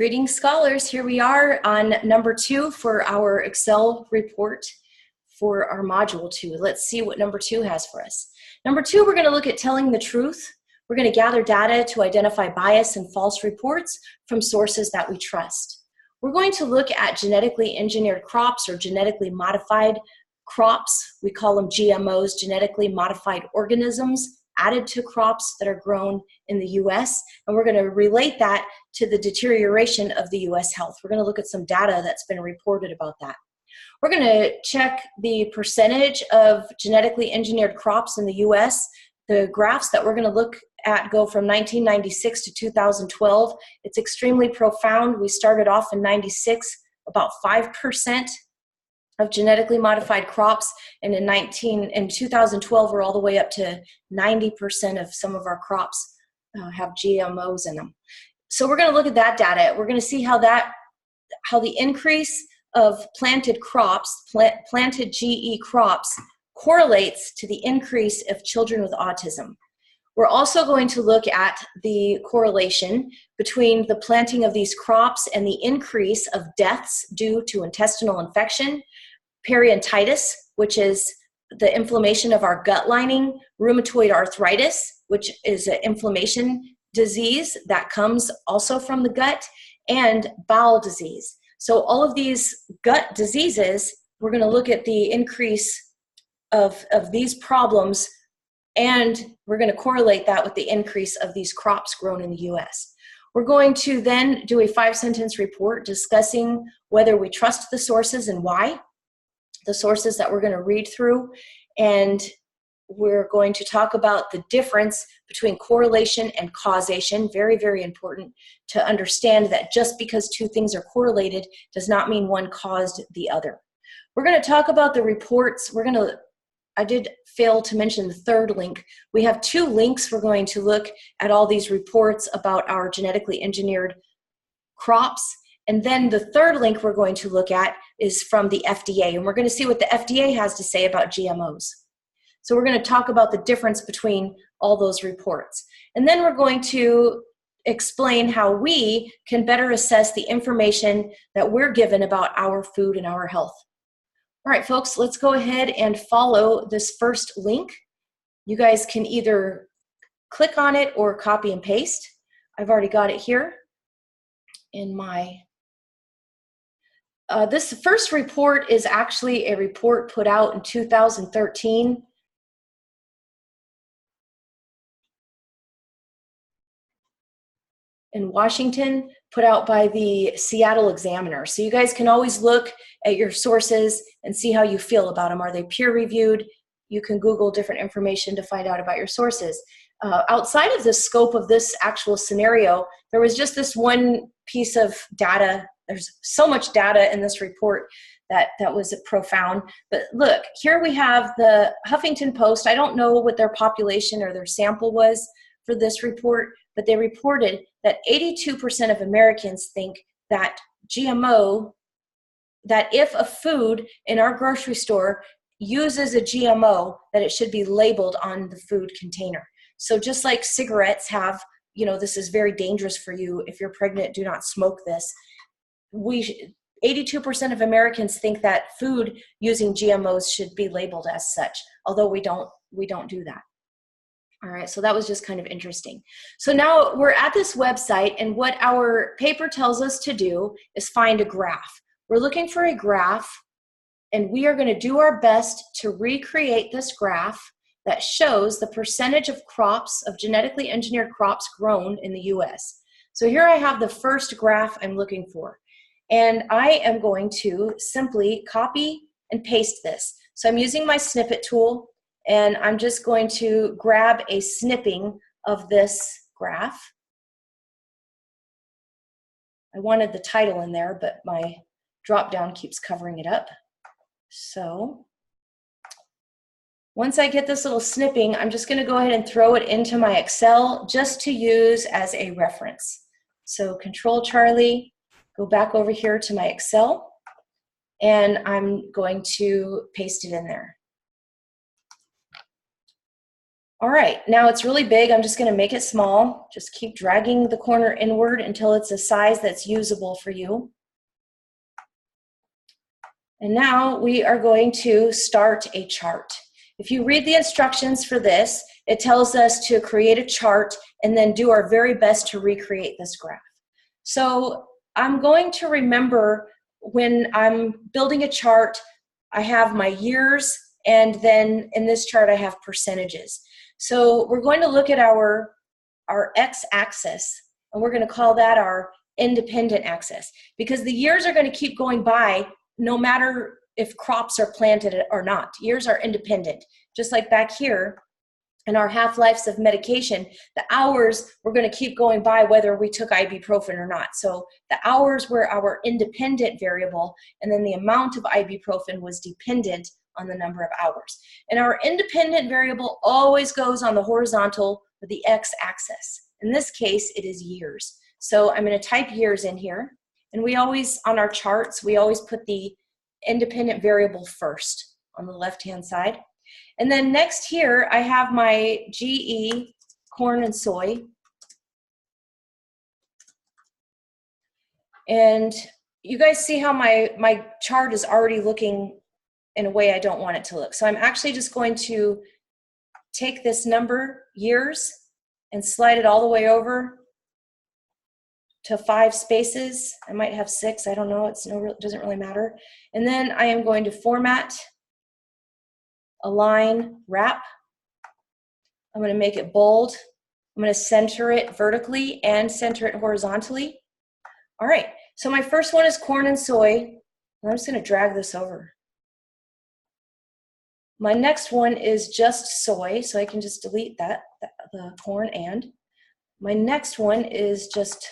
Greetings, scholars. Here we are on number 2 for our Excel report for our module 2. Let's see what number 2 has for us. Number 2, we're going to look at telling the truth. We're going to gather data to identify bias and false reports from sources that we trust. We're going to look at genetically engineered crops or genetically modified crops. We call them GMOs, genetically modified organisms, added to crops that are grown in the U.S., and we're going to relate that to the deterioration of the U.S. health. We're going to look at some data that's been reported about that. We're going to check the percentage of genetically engineered crops in the U.S. The graphs that we're going to look at go from 1996 to 2012. It's extremely profound. We started off in 96, about 5% of genetically modified crops, and in 2012 we're all the way up to 90% of some of our crops have GMOs in them. So we're going to look at that data. We're going to see how the increase of planted crops, planted GE crops, correlates to the increase of children with autism. We're also going to look at the correlation between the planting of these crops and the increase of deaths due to intestinal infection, periodontitis, which is the inflammation of our gut lining, rheumatoid arthritis, which is an inflammation disease that comes also from the gut, and bowel disease. So all of these gut diseases, we're going to look at the increase of these problems, and we're going to correlate that with the increase of these crops grown in the U.S. We're going to then do a 5-sentence report discussing whether we trust the sources and why, the sources that we're going to read through, and we're going to talk about the difference between correlation and causation. Very, very important to understand that just because two things are correlated does not mean one caused the other. We're going to talk about the reports. I did fail to mention the third link. We have 2 links. We're going to look at all these reports about our genetically engineered crops. And then the third link we're going to look at is from the FDA, and we're going to see what the FDA has to say about GMOs. So we're going to talk about the difference between all those reports. And then we're going to explain how we can better assess the information that we're given about our food and our health. All right, folks, let's go ahead and follow this first link. You guys can either click on it or copy and paste. I've already got it here in my... this first report is actually a report put out in 2013. In Washington, put out by the Seattle Examiner. So you guys can always look at your sources and see how you feel about them. Are they peer-reviewed? You can Google different information to find out about your sources. Outside of the scope of this actual scenario, there was just this one piece of data. There's so much data in this report that was profound. But look, here we have the Huffington Post. I don't know what their population or their sample was for this report, but they reported that 82% of Americans think that that if a food in our grocery store uses a GMO, that it should be labeled on the food container. So just like cigarettes have, this is very dangerous for you. If you're pregnant, do not smoke this. 82% of Americans think that food using GMOs should be labeled as such, although we don't do that. All right, so that was just kind of interesting. So now we're at this website, and what our paper tells us to do is find a graph. We're looking for a graph, and we are going to do our best to recreate this graph that shows the percentage of crops, of genetically engineered crops grown in the U.S. So here I have the first graph I'm looking for, and I am going to simply copy and paste this. So I'm using my snippet tool, and I'm just going to grab a snipping of this graph. I wanted the title in there, but my drop down keeps covering it up. So once I get this little snipping, I'm just going to go ahead and throw it into my Excel just to use as a reference. So Control Charlie, go back over here to my Excel, and I'm going to paste it in there. All right, now it's really big. I'm just going to make it small. Just keep dragging the corner inward until it's a size that's usable for you. And now we are going to start a chart. If you read the instructions for this, it tells us to create a chart and then do our very best to recreate this graph. So I'm going to remember when I'm building a chart, I have my years, and then in this chart I have percentages. So we're going to look at our x-axis, and we're going to call that our independent axis, because the years are going to keep going by no matter if crops are planted or not. Years are independent. Just like back here in our half-lives of medication, the hours were going to keep going by whether we took ibuprofen or not. So the hours were our independent variable, and then the amount of ibuprofen was dependent on the number of hours. And our independent variable always goes on the horizontal with the x-axis. In this case, it is years. So I'm going to type years in here. And we always, on our charts, we always put the independent variable first on the left-hand side. And then next here, I have my GE, corn and soy. And you guys see how my chart is already looking in a way I don't want it to look. So I'm actually just going to take this number, years, and slide it all the way over to 5 spaces. I might have 6, I don't know, it doesn't really matter. And then I am going to format, align, wrap. I'm going to make it bold. I'm going to center it vertically and center it horizontally. All right, so my first one is corn and soy. I'm just going to drag this over. My next one is just soy, so I can just delete that, the corn and. My next one is just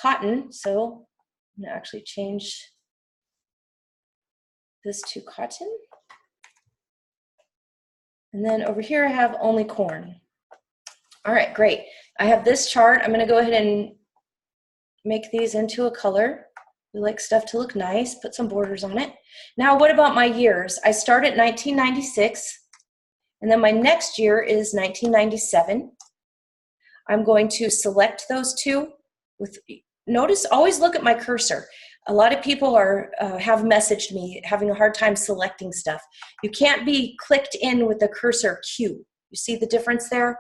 cotton, so I'm going to actually change this to cotton. And then over here I have only corn. All right, great. I have this chart. I'm going to go ahead and make these into a color. We like stuff to look nice, put some borders on it. Now, what about my years? I start at 1996, and then my next year is 1997. I'm going to select those two. Notice, always look at my cursor. A lot of people have messaged me having a hard time selecting stuff. You can't be clicked in with the cursor Q. You see the difference there?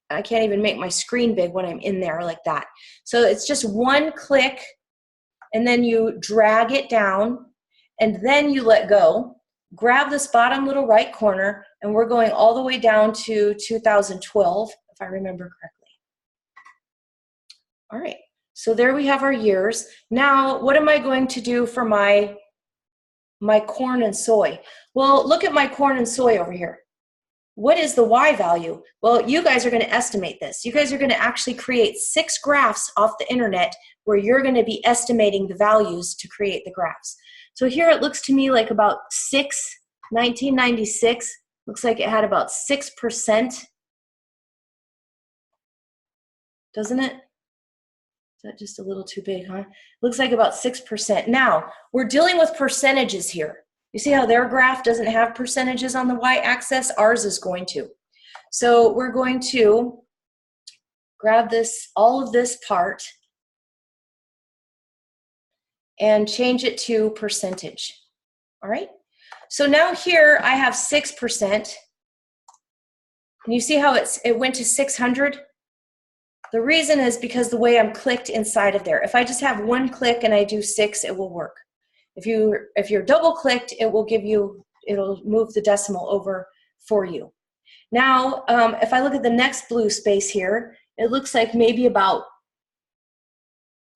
I can't even make my screen big when I'm in there like that. So it's just one click, and then you drag it down, and then you let go. Grab this bottom little right corner, and we're going all the way down to 2012, if I remember correctly. All right, so there we have our years. Now, what am I going to do for my corn and soy? Well, look at my corn and soy over here. What is the Y value? Well, you guys are going to estimate this. You guys are going to actually create 6 graphs off the internet where you're going to be estimating the values to create the graphs. So here it looks to me like about 1996, looks like it had about 6%. Doesn't it? Is that just a little too big, huh? Looks like about 6%. Now, we're dealing with percentages here. You see how their graph doesn't have percentages on the y-axis? Ours is going to. So we're going to grab this, all of this part, and change it to percentage. All right? So now here I have 6%. And you see how it went to 600? The reason is because the way I'm clicked inside of there. If I just have one click and I do 6, it will work. If you're double clicked, it'll move the decimal over for you. Now, if I look at the next blue space here, it looks like maybe about,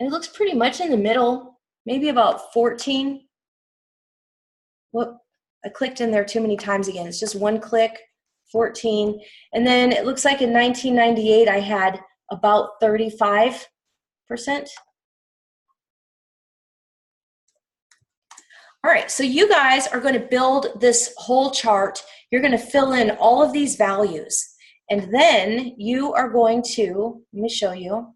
it looks pretty much in the middle, maybe about 14. Whoop, I clicked in there too many times again. It's just one click, 14. And then it looks like in 1998, I had about 35%. All right, so you guys are going to build this whole chart. You're going to fill in all of these values. And then you are going to, let me show you.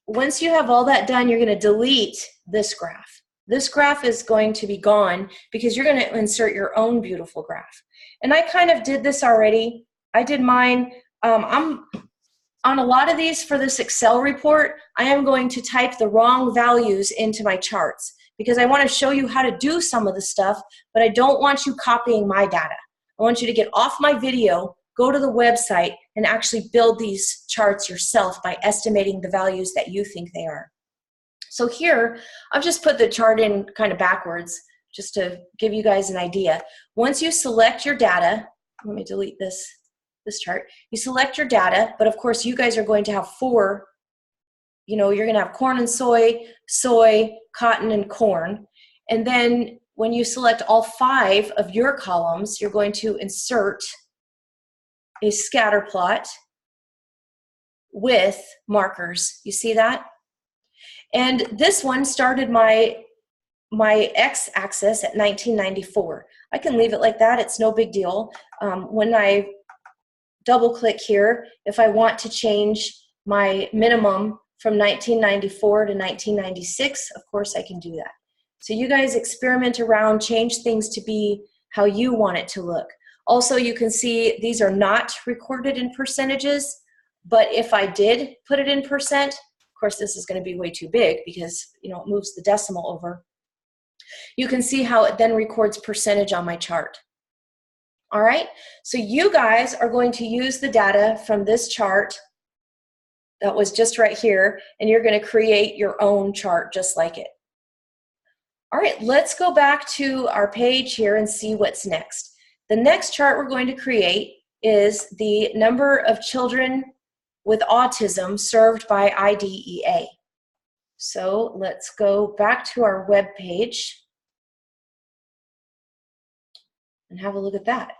Once you have all that done, you're going to delete this graph. This graph is going to be gone because you're going to insert your own beautiful graph. And I kind of did this already. I did mine. I'm on a lot of these for this Excel report, I am going to type the wrong values into my charts because I want to show you how to do some of the stuff, but I don't want you copying my data. I want you to get off my video, go to the website, and actually build these charts yourself by estimating the values that you think they are. So here, I've just put the chart in kind of backwards just to give you guys an idea. Once you select your data, let me delete this chart. You select your data, but of course you guys are going to have four, you're going to have corn and soy, cotton, and corn. And then when you select all 5 of your columns, you're going to insert a scatter plot with markers. You see that? And this one started my x-axis at 1994. I can leave it like that. It's no big deal. When I double click here, if I want to change my minimum from 1994 to 1996, of course I can do that. So you guys experiment around, change things to be how you want it to look. Also, you can see these are not recorded in percentages, but if I did put it in percent, of course this is going to be way too big because it moves the decimal over. You can see how it then records percentage on my chart. All right, so you guys are going to use the data from this chart that was just right here, and you're going to create your own chart just like it. All right, let's go back to our page here and see what's next. The next chart we're going to create is the number of children with autism served by IDEA. So let's go back to our web page and have a look at that.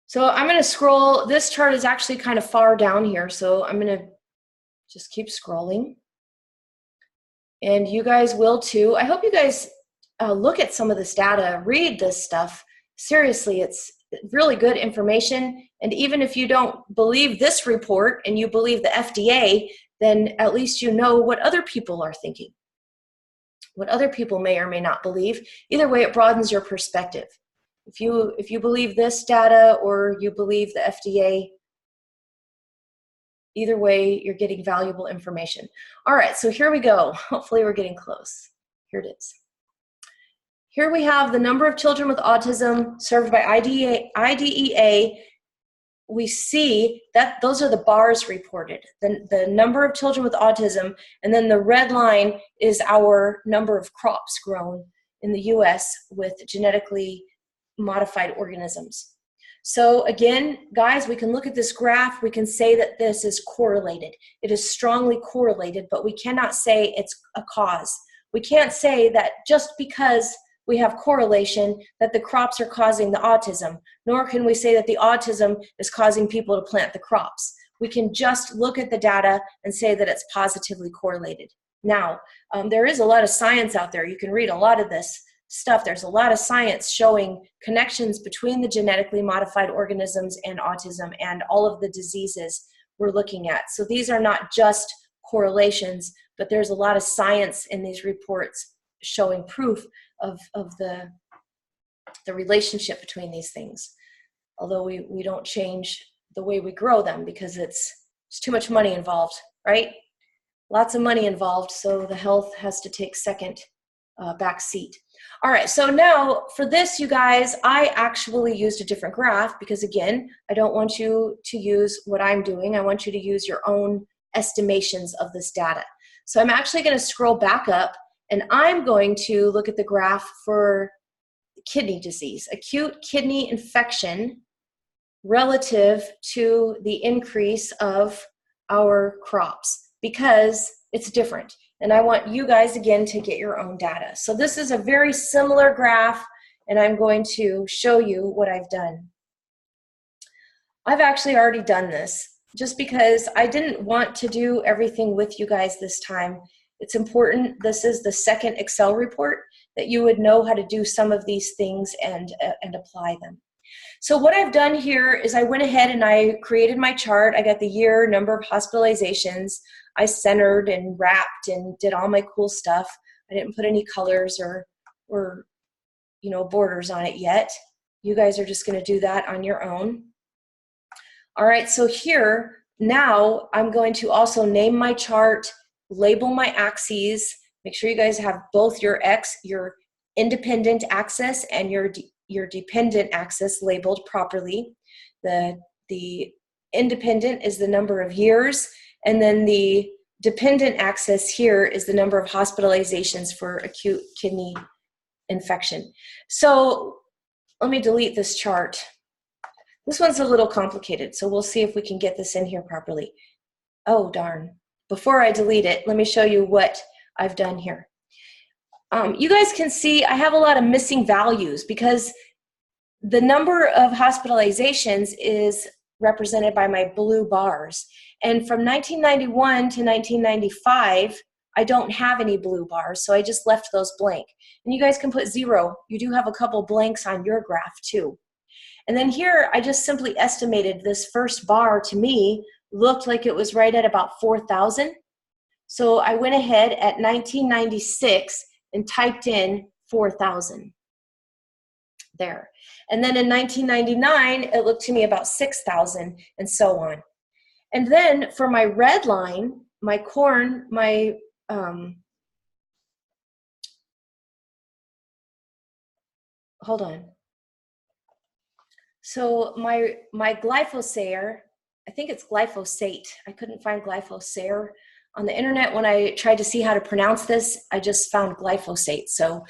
So I'm going to scroll. This chart is actually kind of far down here, so I'm going to just keep scrolling. And you guys will too. I hope you guys look at some of this data, read this stuff. Seriously, it's really good information. And even if you don't believe this report and you believe the FDA, then at least you know what other people are thinking, what other people may or may not believe. Either way, it broadens your perspective. If you believe this data or you believe the FDA, either way, you're getting valuable information. All right, so here we go. Hopefully we're getting close. Here it is. Here we have the number of children with autism served by IDEA. We see that those are the bars reported, the number of children with autism, and then the red line is our number of crops grown in the US with genetically modified organisms. So again, guys, we can look at this graph. We can say that this is correlated. It is strongly correlated, but we cannot say it's a cause. We can't say that just because we have correlation that the crops are causing the autism, nor can we say that the autism is causing people to plant the crops. We can just look at the data and say that it's positively correlated. Now, there is a lot of science out there. You can read a lot of this stuff. There's a lot of science showing connections between the genetically modified organisms and autism and all of the diseases we're looking at. So these are not just correlations, but there's a lot of science in these reports showing proof of the relationship between these things. Although we don't change the way we grow them because it's too much money involved, right? Lots of money involved, so the health has to take second back seat. All right, so now for this, you guys, I actually used a different graph because, again, I don't want you to use what I'm doing. I want you to use your own estimations of this data. So I'm actually going to scroll back up, and I'm going to look at the graph for kidney disease, acute kidney infection relative to the increase of our crops, because it's different. And I want you guys, again, to get your own data. So this is a very similar graph, and I'm going to show you what I've done. I've actually already done this just because I didn't want to do everything with you guys this time. It's important, this is the second Excel report, that you would know how to do some of these things and apply them. So what I've done here is I went ahead and I created my chart. I got the year, number of hospitalizations. I centered and wrapped and did all my cool stuff. I didn't put any colors or borders on it yet. You guys are just going to do that on your own. All right, so here, now I'm going to also name my chart, label my axes. Make sure you guys have both your independent axis and your dependent axis labeled properly. The independent is the number of years, and then the dependent axis here is the number of hospitalizations for acute kidney infection. So let me delete this chart. This one's a little complicated, so we'll see if we can get this in here properly. Oh, darn. Before I delete it, let me show you what I've done here. You guys can see I have a lot of missing values because the number of hospitalizations is represented by my blue bars. And from 1991 to 1995, I don't have any blue bars, so I just left those blank. And you guys can put 0. You do have a couple blanks on your graph too. And then here, I just simply estimated this first bar to me looked like it was right at about 4,000. So I went ahead at 1996 and typed in 4,000 there. And then in 1999, it looked to me about 6,000 and so on. And then for my red line, my corn, my hold on. So my glyphosate, I think it's glyphosate. I couldn't find glyphosate on the internet. When I tried to see how to pronounce this, I just found glyphosate. So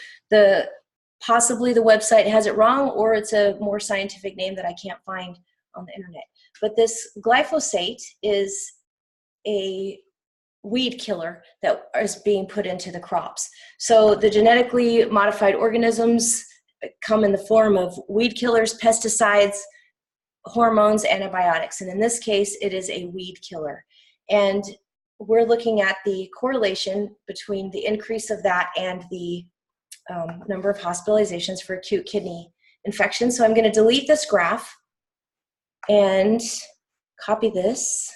possibly the website has it wrong, or it's a more scientific name that I can't find on the internet. But this glyphosate is a weed killer that is being put into the crops. So the genetically modified organisms come in the form of weed killers, pesticides, hormones, antibiotics. And in this case, it is a weed killer. And we're looking at the correlation between the increase of that and the number of hospitalizations for acute kidney infection. So I'm going to delete this graph and copy this.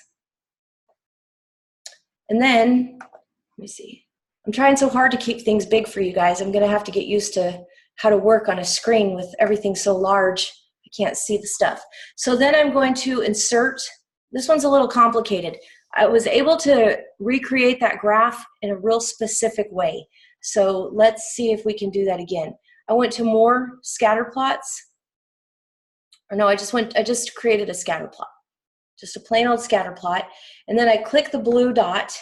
And then, let me see. I'm trying so hard to keep things big for you guys. I'm going to have to get used to how to work on a screen with everything so large. I can't see the stuff. So then I'm going to insert. This one's a little complicated. I was able to recreate that graph in a real specific way. So let's see if we can do that again. I went to more scatter plots. Or no, I just created a scatter plot. Just a plain old scatter plot. And then I click the blue dot.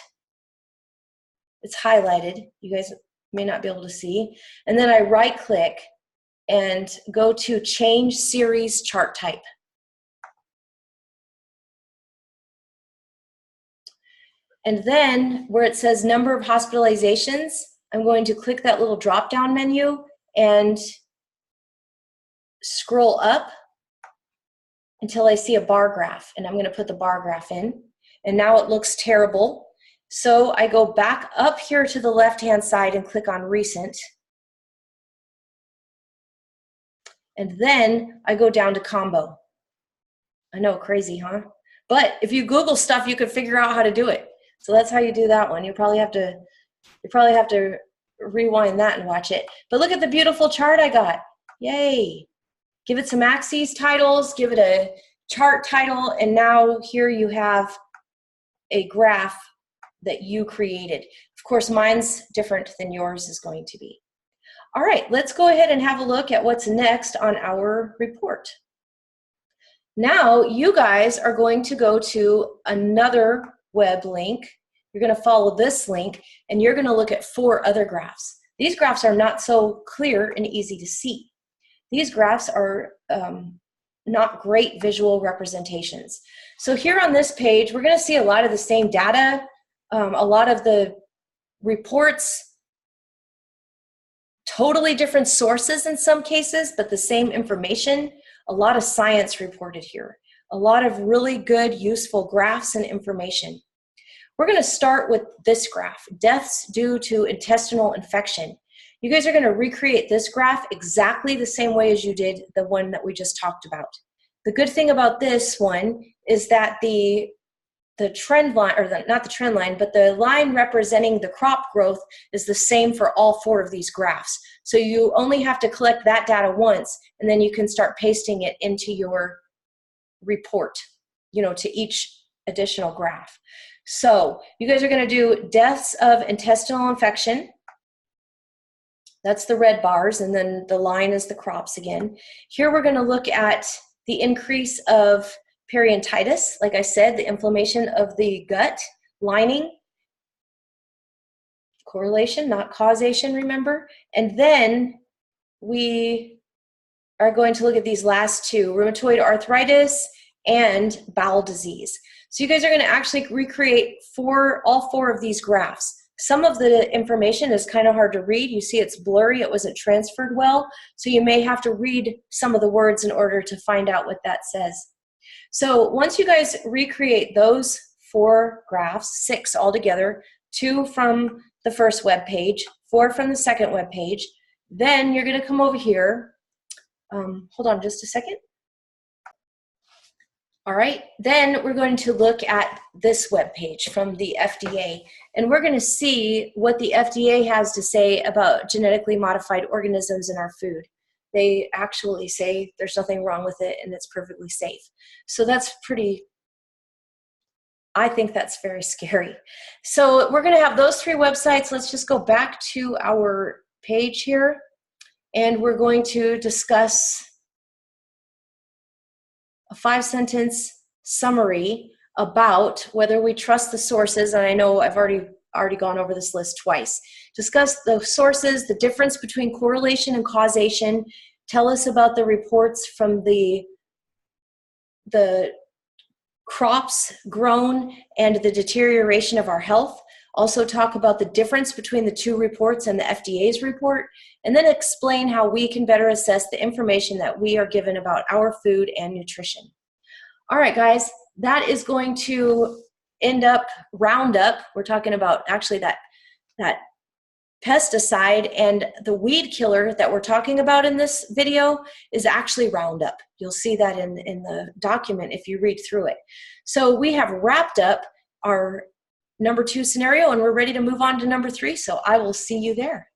It's highlighted. You guys may not be able to see. And then I right click and go to change series chart type. And then where it says number of hospitalizations, I'm going to click that little drop down menu and scroll up until I see a bar graph. And I'm going to put the bar graph in. And now it looks terrible. So I go back up here to the left-hand side and click on recent. And then I go down to combo. I know, crazy, huh? But if you Google stuff, you could figure out how to do it. So that's how you do that one. You probably have to rewind that and watch it. But look at the beautiful chart I got. Yay. Give it some axes titles, give it a chart title, and now here you have a graph that you created. Of course, mine's different than yours is going to be. All right, let's go ahead and have a look at what's next on our report. Now, you guys are going to go to another web link. You're going to follow this link, and you're going to look at 4 other graphs. These graphs are not so clear and easy to see. These graphs are not great visual representations. So here on this page, we're going to see a lot of the same data, a lot of the reports, totally different sources in some cases, but the same information. A lot of science reported here. A lot of really good, useful graphs and information. We're going to start with this graph, deaths due to intestinal infection. You guys are going to recreate this graph exactly the same way as you did the one that we just talked about. The good thing about this one is that the the trend line, or not the trend line, but the line representing the crop growth is the same for all 4 of these graphs. So you only have to collect that data once, and then you can start pasting it into your report, you know, to each additional graph. So you guys are going to do deaths of intestinal infection. That's the red bars, and then the line is the crops again. Here we're going to look at the increase of periodontitis, like I said, the inflammation of the gut lining. Correlation, not causation, remember? And then we are going to look at these last 2, rheumatoid arthritis and bowel disease. So you guys are going to actually recreate all 4 of these graphs. Some of the information is kind of hard to read. You see it's blurry, it wasn't transferred well, so you may have to read some of the words in order to find out what that says. So once you guys recreate those 4 graphs, 6 altogether, 2 from the first web page, 4 from the second web page, then you're going to come over here. Hold on just a second. All right, then we're going to look at this web page from the FDA, and we're going to see what the FDA has to say about genetically modified organisms in our food. They actually say there's nothing wrong with it and it's perfectly safe. So that's I think that's very scary. So we're going to have those 3 websites. Let's just go back to our page here, and we're going to discuss a 5-sentence summary about whether we trust the sources, and I know I've already gone over this list twice. Discuss the sources, the difference between correlation and causation, tell us about the reports from the crops grown and the deterioration of our health. Also talk about the difference between the 2 reports and the FDA's report, and then explain how we can better assess the information that we are given about our food and nutrition. All right, guys, that is going to end up Roundup. We're talking about actually that pesticide, and the weed killer that we're talking about in this video is actually Roundup. You'll see that in the document if you read through it. So we have wrapped up our number 2 scenario, and we're ready to move on to number 3. So I will see you there.